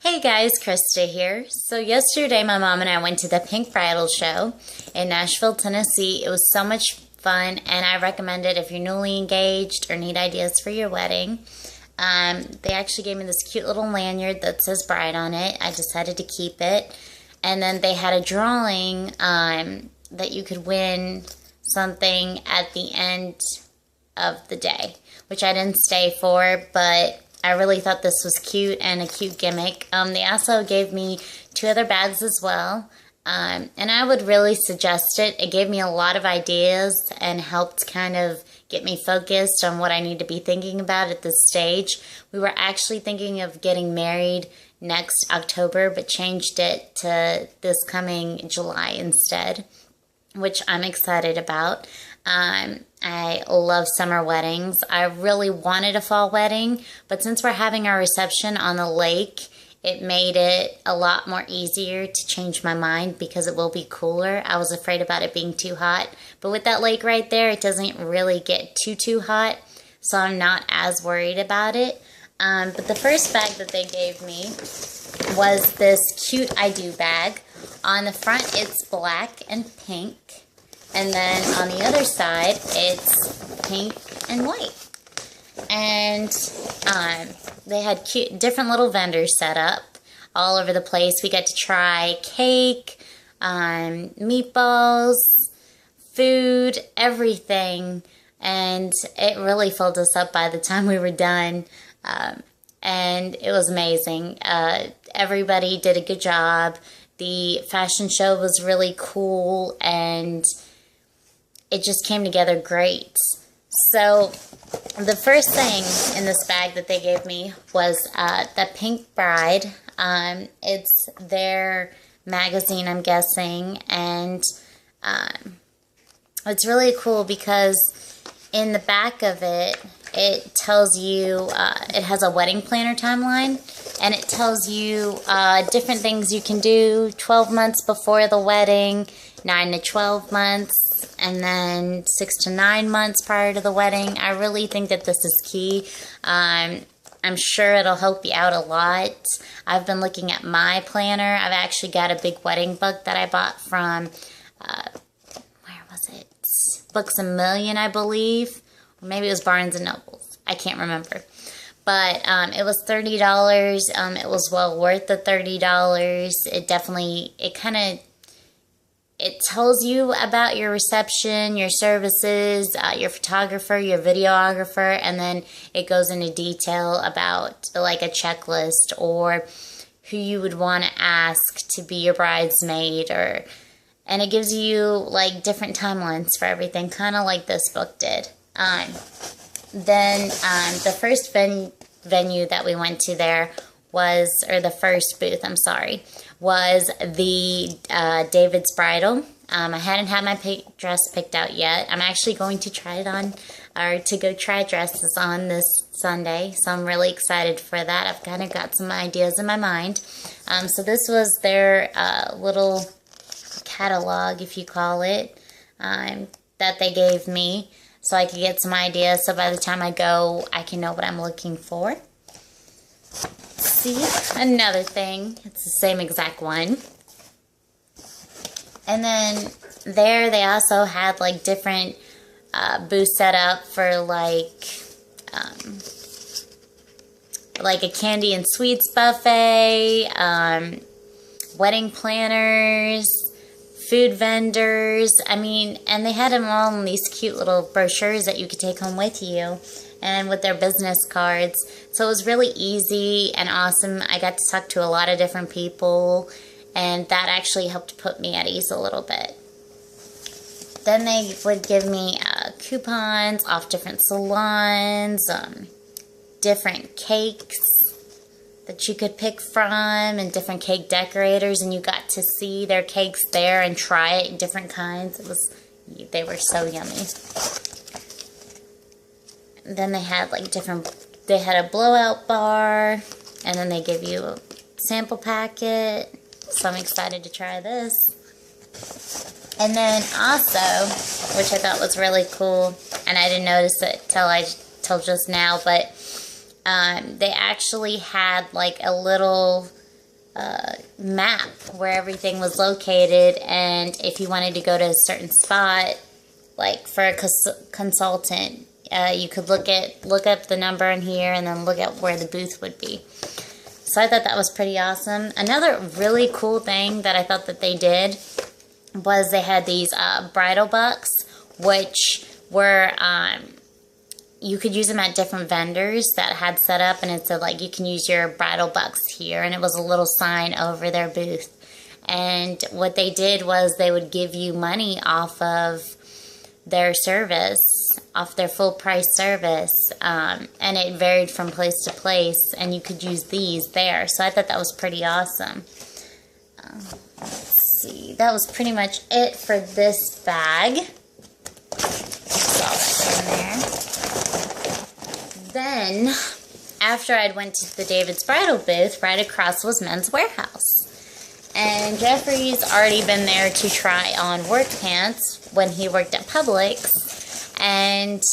Hey guys, Christa here. So yesterday my mom and I went to the Pink Bridal show in Nashville, Tennessee. It was so much fun and I recommend it if you're newly engaged or need ideas for your wedding. They actually gave me this cute little lanyard that says bride on it. I decided to keep it. And then they had a drawing that you could win something at the end of the day, which I didn't stay for, but I really thought this was cute and a cute gimmick. They also gave me 2 other bags as well, and I would really suggest it. It gave me a lot of ideas and helped kind of get me focused on what I need to be thinking about at this stage. We were actually thinking of getting married next October, but changed it to this coming July instead, which I'm excited about. I love summer weddings. I really wanted a fall wedding, but since we're having our reception on the lake, it made it a lot more easier to change my mind because it will be cooler. I was afraid about it being too hot, but with that lake right there, it doesn't really get too hot, so I'm not as worried about it. But the first bag that they gave me was this cute I Do bag. On the front, it's black and pink. And then on the other side, it's pink and white. And they had cute, different little vendors set up all over the place. We got to try cake, meatballs, food, everything. And it really filled us up by the time we were done. And it was amazing. Everybody did a good job. The fashion show was really cool, and it just came together great. So the first thing in this bag that they gave me was the Pink Bride. It's their magazine, I'm guessing, and it's really cool because in the back of it, it tells you, it has a wedding planner timeline, and it tells you different things you can do 12 months before the wedding, 9 to 12 months, and then 6 to 9 months prior to the wedding. I really think that this is key. I'm sure it'll help you out a lot. I've been looking at my planner. I've actually got a big wedding book that I bought from, where was it? Books A Million, I believe. Or maybe it was Barnes & Nobles. I can't remember. But it was $30. It was well worth the $30. It definitely, it tells you about your reception, your services, your photographer, your videographer, and then it goes into detail about like a checklist or who you would want to ask to be your bridesmaid, and it gives you like different timelines for everything, kind of like this book did. Then the first venue that we went to there was, or the first booth, I'm sorry, was the David's Bridal. I hadn't had my dress picked out yet. I'm actually going to try it on, or to go try dresses on this Sunday, so I'm really excited for that. I've kind of got some ideas in my mind. So this was their little catalog, if you call it, that they gave me, so I could get some ideas, so by the time I go, I can know what I'm looking for. See, another thing, it's the same exact one. And then there they also had like different booths set up for like a candy and sweets buffet, wedding planners, food vendors. I mean, and they had them all in these cute little brochures that you could take home with you, and with their business cards. So it was really easy and awesome. I got to talk to a lot of different people, and that actually helped put me at ease a little bit. Then they would give me coupons off different salons, different cakes that you could pick from, and different cake decorators, and you got to see their cakes there and try it in different kinds. They were so yummy. Then they had like they had a blowout bar, and then they give you a sample packet, so I'm excited to try this. And then also, which I thought was really cool, and I didn't notice it till just now, but they actually had like a little map where everything was located, and if you wanted to go to a certain spot, like for a consultant, you could look up the number in here and then look at where the booth would be. So I thought that was pretty awesome. Another really cool thing that I thought that they did was they had these bridal bucks, which were you could use them at different vendors that had set up, and it said like you can use your bridal bucks here, and it was a little sign over their booth. And what they did was they would give you money off of their service, off their full price service, and it varied from place to place, and you could use these there. So I thought that was pretty awesome. Let's see, that was pretty much it for this bag. That's all that's in there. Then, after I'd went to the David's Bridal booth, right across was Men's Warehouse. And Jeffrey's already been there to try on work pants when he worked at Publix. And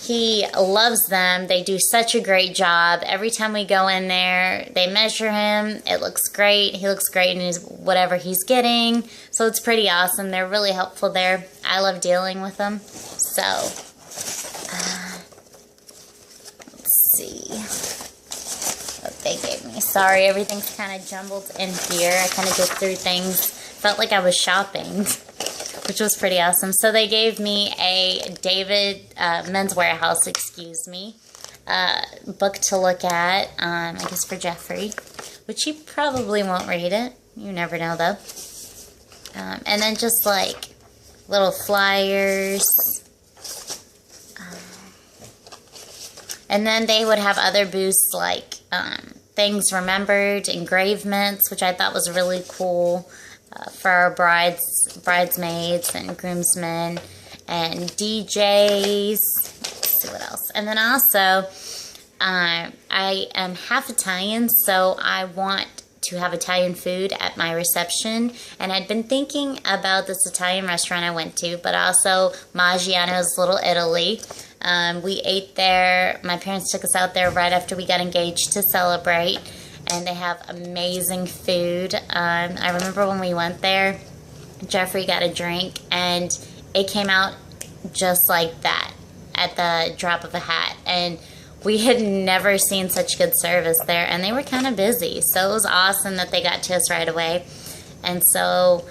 he loves them. They do such a great job. Every time we go in there, they measure him. It looks great. He looks great in his whatever he's getting. So it's pretty awesome. They're really helpful there. I love dealing with them. So, see what they gave me. Sorry, everything's kind of jumbled in here. I kind of go through things. Felt like I was shopping, which was pretty awesome. So they gave me a David Men's Warehouse, book to look at, I guess for Jeffrey, which he probably won't read it. You never know, though. And then just like little flyers. And then they would have other booths like things remembered, engravements, which I thought was really cool for our bridesmaids and groomsmen and DJs. Let's see what else. And then also, I am half Italian, so I want to have Italian food at my reception. And I'd been thinking about this Italian restaurant I went to, but also Maggiano's Little Italy. We ate there. My parents took us out there right after we got engaged to celebrate, and they have amazing food. I remember when we went there, Jeffrey got a drink, and it came out just like that at the drop of a hat. And we had never seen such good service there, and they were kind of busy, so it was awesome that they got to us right away. And so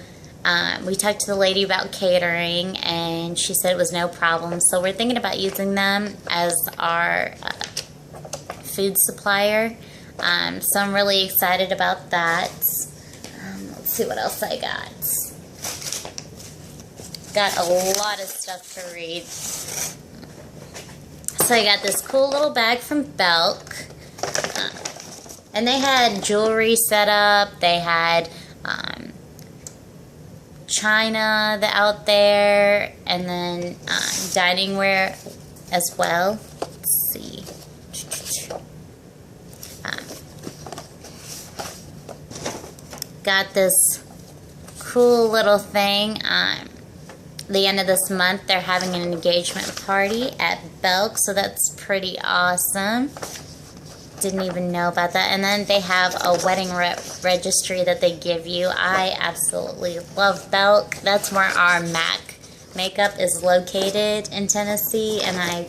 we talked to the lady about catering, and she said it was no problem. So we're thinking about using them as our food supplier. So I'm really excited about that. Let's see what else I got. Got a lot of stuff to read. So I got this cool little bag from Belk. And they had jewelry set up. They had china out there, and then dining ware as well. Let's see. Got this cool little thing. The end of this month, they're having an engagement party at Belk, so that's pretty awesome. Didn't even know about that. And then they have a wedding registry that they give you. I absolutely love Belk. That's where our MAC makeup is located in Tennessee, and I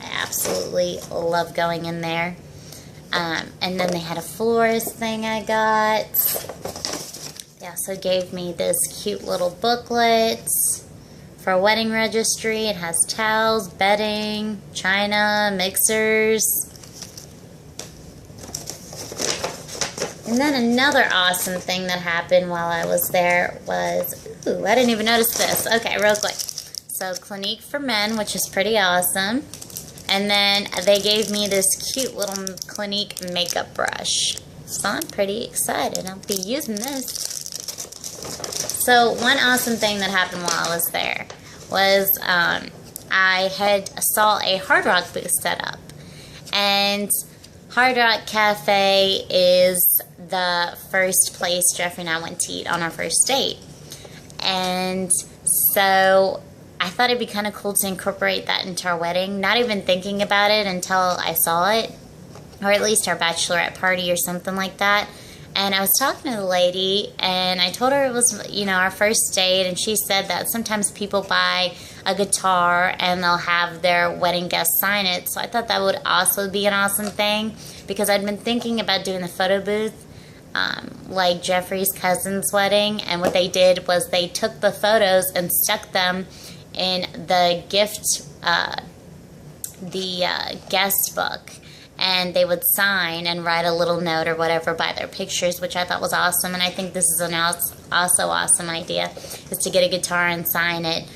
absolutely love going in there. And then they had a florist thing I got. They also gave me this cute little booklet for a wedding registry. It has towels, bedding, china, mixers. And then another awesome thing that happened while I was there was, ooh, I didn't even notice this. Okay, real quick. So Clinique for men, which is pretty awesome. And then they gave me this cute little Clinique makeup brush. So I'm pretty excited. I'll be using this. So one awesome thing that happened while I was there was I saw a Hard Rock booth set up. And Hard Rock Cafe is the first place Jeffrey and I went to eat on our first date. And so I thought it'd be kind of cool to incorporate that into our wedding, not even thinking about it until I saw it, or at least our bachelorette party or something like that. And I was talking to the lady, and I told her it was, you know, our first date, and she said that sometimes people buy a guitar and they'll have their wedding guests sign it. So I thought that would also be an awesome thing, because I'd been thinking about doing the photo booth like Jeffrey's cousin's wedding, and what they did was they took the photos and stuck them in the guest book, and they would sign and write a little note or whatever by their pictures, which I thought was awesome. And I think this is an also awesome idea, is to get a guitar and sign it.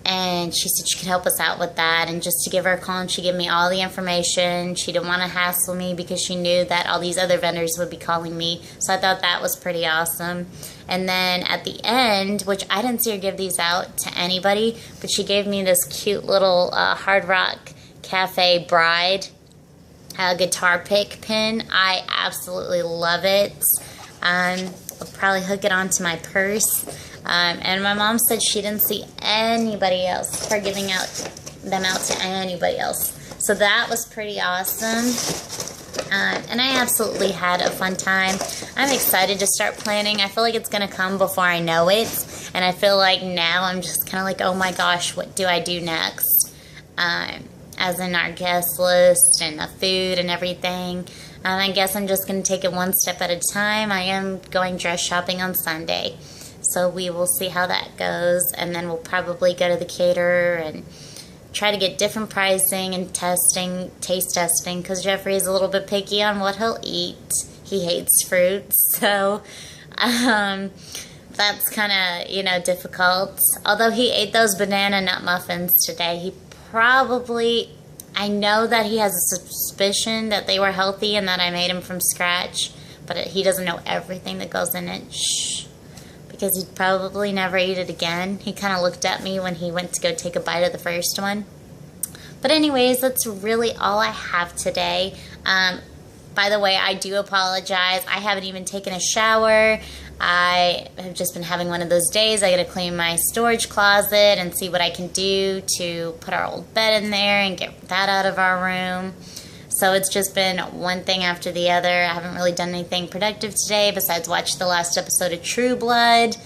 And she said she could help us out with that, and just to give her a call, and she gave me all the information. She didn't want to hassle me because she knew that all these other vendors would be calling me, so I thought that was pretty awesome. And then at the end, which I didn't see her give these out to anybody, but she gave me this cute little Hard Rock Cafe Bride guitar pick pin. I absolutely love it. I'll probably hook it onto my purse. And my mom said she didn't see anybody else, her giving them out to anybody else. So that was pretty awesome. And I absolutely had a fun time. I'm excited to start planning. I feel like it's going to come before I know it. And I feel like now I'm just kind of like, oh my gosh, what do I do next? As in our guest list and the food and everything. I guess I'm just going to take it one step at a time. I am going dress shopping on Sunday. So we will see how that goes, and then we'll probably go to the caterer and try to get different pricing and taste testing, because Jeffrey is a little bit picky on what he'll eat. He hates fruits, so that's kind of, you know, difficult. Although he ate those banana nut muffins today, he probably, I know that he has a suspicion that they were healthy and that I made them from scratch, but he doesn't know everything that goes in it. Shh. Because he'd probably never eat it again. He kind of looked at me when he went to go take a bite of the first one. But anyways, that's really all I have today. By the way, I do apologize. I haven't even taken a shower. I have just been having one of those days. I gotta clean my storage closet and see what I can do to put our old bed in there and get that out of our room. So it's just been one thing after the other. I haven't really done anything productive today besides watch the last episode of True Blood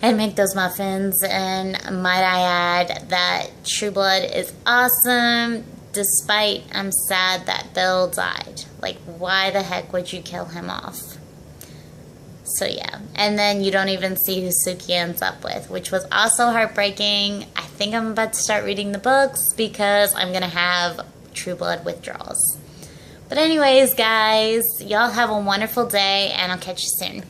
and make those muffins. And might I add that True Blood is awesome, despite I'm sad that Bill died. Like, why the heck would you kill him off? So yeah, and then you don't even see who Suki ends up with, which was also heartbreaking. I think I'm about to start reading the books because I'm going to have True Blood withdrawals. But anyways, guys, y'all have a wonderful day, and I'll catch you soon.